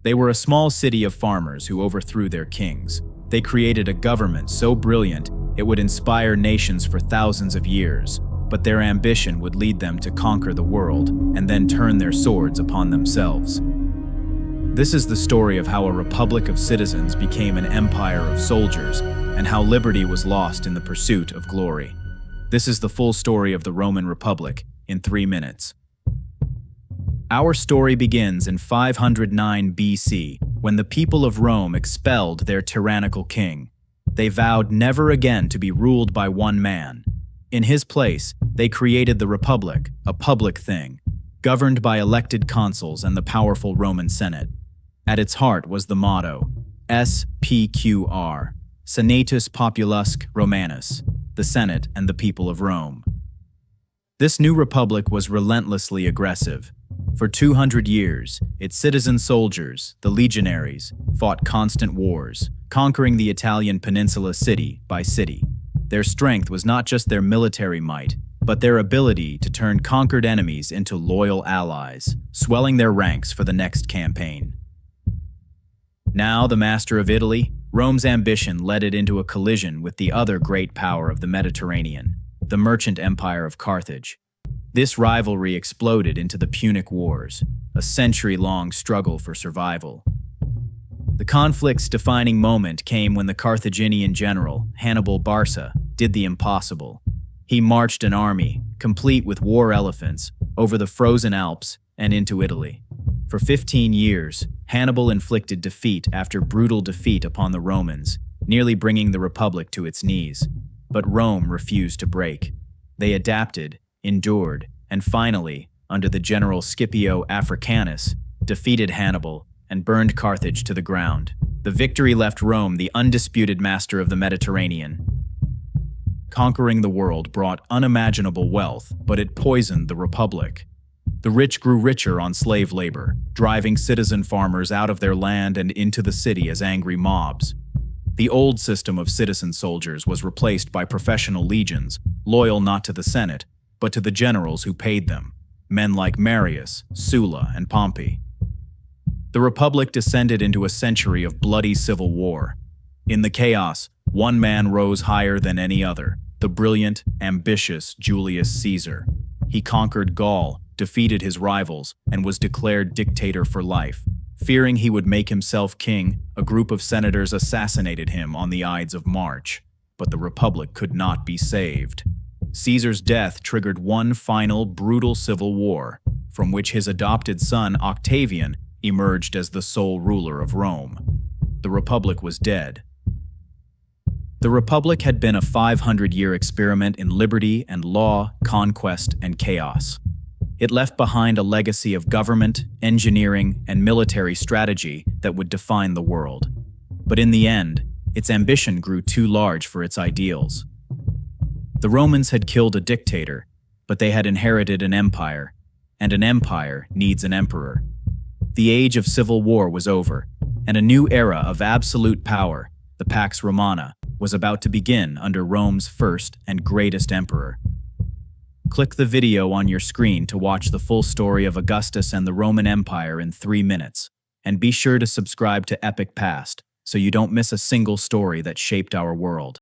They were a small city of farmers who overthrew their kings. They created a government so brilliant it would inspire nations for thousands of years, but their ambition would lead them to conquer the world and then turn their swords upon themselves. This is the story of how a republic of citizens became an empire of soldiers and how liberty was lost in the pursuit of glory. This is the full story of the Roman Republic in 3 minutes. Our story begins in 509 BC, when the people of Rome expelled their tyrannical king. They vowed never again to be ruled by one man. In his place, they created the Republic, a public thing, governed by elected consuls and the powerful Roman Senate. At its heart was the motto, SPQR, Senatus Populusque Romanus, the Senate and the people of Rome. This new republic was relentlessly aggressive. For 200 years, its citizen soldiers, the legionaries, fought constant wars, conquering the Italian peninsula city by city. Their strength was not just their military might, but their ability to turn conquered enemies into loyal allies, swelling their ranks for the next campaign. Now the master of Italy, Rome's ambition led it into a collision with the other great power of the Mediterranean, the merchant empire of Carthage. This rivalry exploded into the Punic Wars, a century-long struggle for survival. The conflict's defining moment came when the Carthaginian general, Hannibal Barca, did the impossible. He marched an army, complete with war elephants, over the frozen Alps and into Italy. For 15 years, Hannibal inflicted defeat after brutal defeat upon the Romans, nearly bringing the Republic to its knees. But Rome refused to break. They adapted, endured, and finally, under the general Scipio Africanus, defeated Hannibal and burned Carthage to the ground. The victory left Rome the undisputed master of the Mediterranean. Conquering the world brought unimaginable wealth, but it poisoned the Republic. The rich grew richer on slave labor, driving citizen farmers out of their land and into the city as angry mobs. The old system of citizen soldiers was replaced by professional legions, loyal not to the Senate, but to the generals who paid them, men like Marius, Sulla, and Pompey. The Republic descended into a century of bloody civil war. In the chaos, one man rose higher than any other, the brilliant, ambitious Julius Caesar. He conquered Gaul, defeated his rivals, and was declared dictator for life. Fearing he would make himself king, a group of senators assassinated him on the Ides of March. But the Republic could not be saved. Caesar's death triggered one final, brutal civil war, from which his adopted son, Octavian, emerged as the sole ruler of Rome. The Republic was dead. The Republic had been a 500-year experiment in liberty and law, conquest, and chaos. It left behind a legacy of government, engineering, and military strategy that would define the world. But in the end, its ambition grew too large for its ideals. The Romans had killed a dictator, but they had inherited an empire, and an empire needs an emperor. The age of civil war was over, and a new era of absolute power, the Pax Romana, was about to begin under Rome's first and greatest emperor. Click the video on your screen to watch the full story of Augustus and the Roman Empire in 3 minutes, and be sure to subscribe to Epic Past so you don't miss a single story that shaped our world.